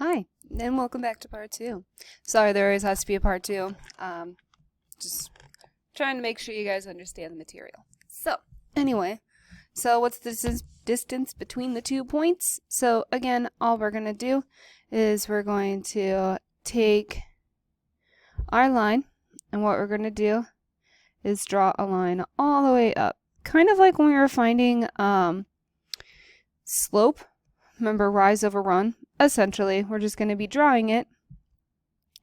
Hi, and welcome back to part 2. Sorry, there always has to be a part 2. Just trying to make sure you guys understand the material. So, anyway, what's the distance between the 2 points? So, again, all we're going to do is we're going to take our line, and what we're going to do is draw a line all the way up. Kind of like when we were finding slope. Remember, rise over run? Essentially, we're just going to be drawing it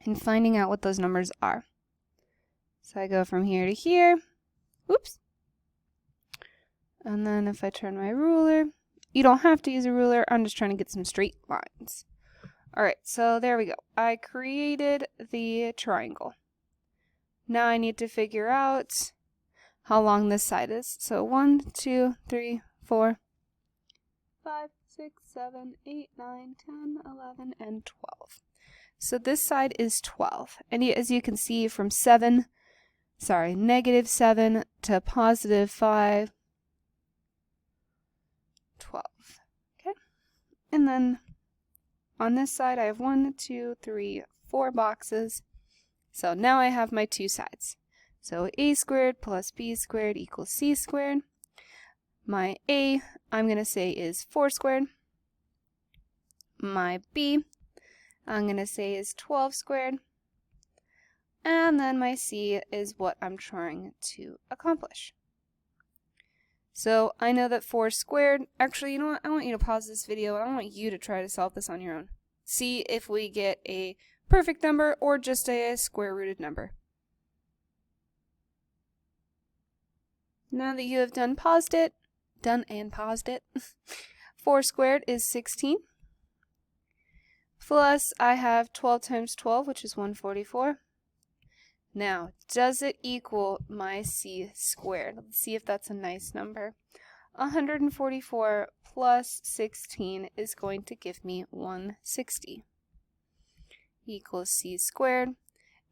and finding out what those numbers are. So I go from here to here. Oops. And then if I turn my ruler, you don't have to use a ruler. I'm just trying to get some straight lines. All right, so there we go. I created the triangle. Now I need to figure out how long this side is. So 1, 2, 3, 4, 5, 6, 7, 8, 9, 10, 11, and 12. So this side is 12. And as you can see from -7 to +5, 12. Okay. And then on this side I have 1, 2, 3, 4 boxes. So now I have my two sides. So a squared plus b squared equals c squared. My a, I'm going to say, is 4 squared. My b, I'm going to say, is 12 squared. And then my c is what I'm trying to accomplish. So I know that 4 squared, actually, you know what? I want you to pause this video and I want you to try to solve this on your own. See if we get a perfect number or just a square rooted number. Now that you have done and paused it, 4 squared is 16. Plus, I have 12 times 12, which is 144. Now, does it equal my c squared? Let's see if that's a nice number. 144 plus 16 is going to give me 160. Equals c squared.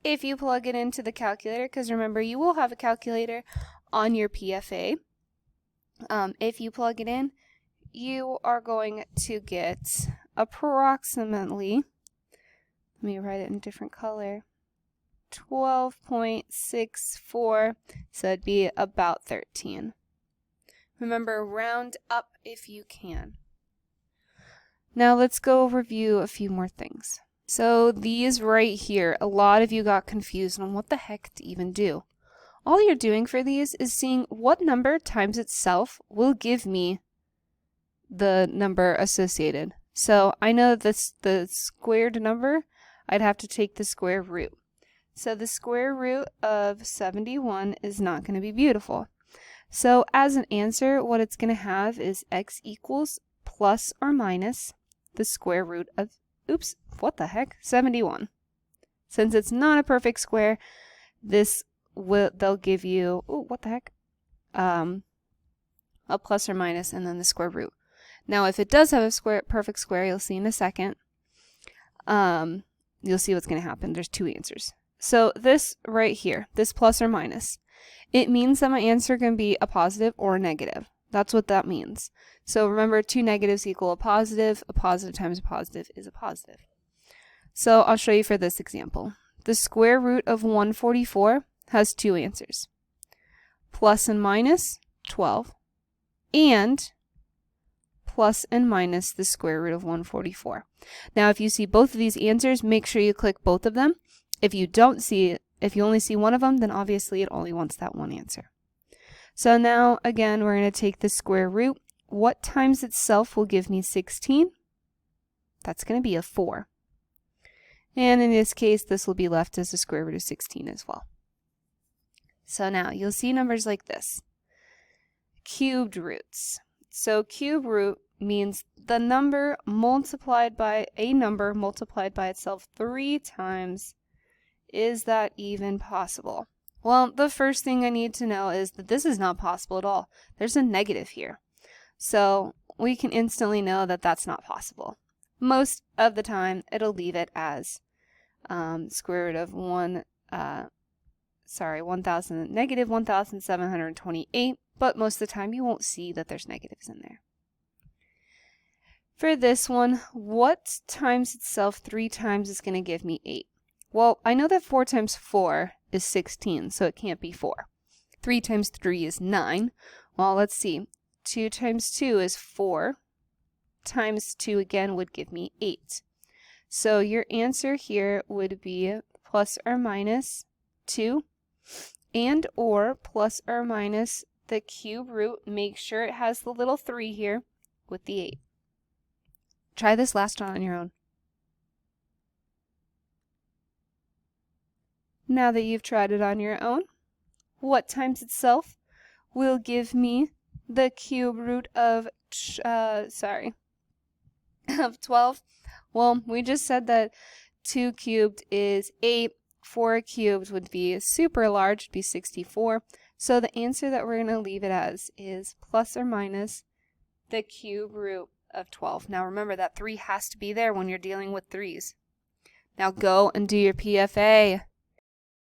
If you plug it into the calculator, because remember, you will have a calculator on your PFA. If you plug it in, you are going to get approximately, let me write it in a different color, 12.64, so it'd be about 13. Remember, round up if you can. Now let's go review a few more things. So these right here, a lot of you got confused on what the heck to even do. All you're doing for these is seeing what number times itself will give me the number associated. So I know this the squared number, I'd have to take the square root. So the square root of 71 is not going to be beautiful. So as an answer, what it's going to have is x equals plus or minus the square root of, oops, what the heck, 71. Since it's not a perfect square, they'll give you, oh, what the heck, a plus or minus and then the square root. Now, if it does have a perfect square, you'll see in a second, you'll see what's going to happen. There's two answers. So this right here, this plus or minus, it means that my answer can be a positive or a negative. That's what that means. So remember, two negatives equal a positive times a positive is a positive. So I'll show you for this example. The square root of 144 has two answers, plus and minus 12, and plus and minus the square root of 144. Now, if you see both of these answers, make sure you click both of them. If you don't see it, if you only see one of them, then obviously it only wants that one answer. So now, again, we're going to take the square root. What times itself will give me 16? That's going to be a 4. And in this case, this will be left as the square root of 16 as well. So now, you'll see numbers like this. Cubed roots. So cube root means the number multiplied by a number multiplied by itself 3 times. Is that even possible? Well, the first thing I need to know is that this is not possible at all. There's a negative here. So we can instantly know that that's not possible. Most of the time, it'll leave it as square root of negative 1,728, but most of the time you won't see that there's negatives in there. For this one, what times itself 3 times is going to give me 8? Well, I know that 4 times 4 is 16, so it can't be 4. 3 times 3 is 9. Well, let's see. 2 times 2 is 4. Times 2 again would give me 8. So your answer here would be plus or minus 2 and or plus or minus the cube root. Make sure it has the little 3 here with the 8. Try this last one on your own. Now that you've tried it on your own, what times itself will give me the cube root of, of 12? Well, we just said that 2 cubed is 8. 4 cubed would be super large, would be 64. So the answer that we're going to leave it as is plus or minus the cube root of 12. Now remember that 3 has to be there when you're dealing with 3's. Now go and do your PFA.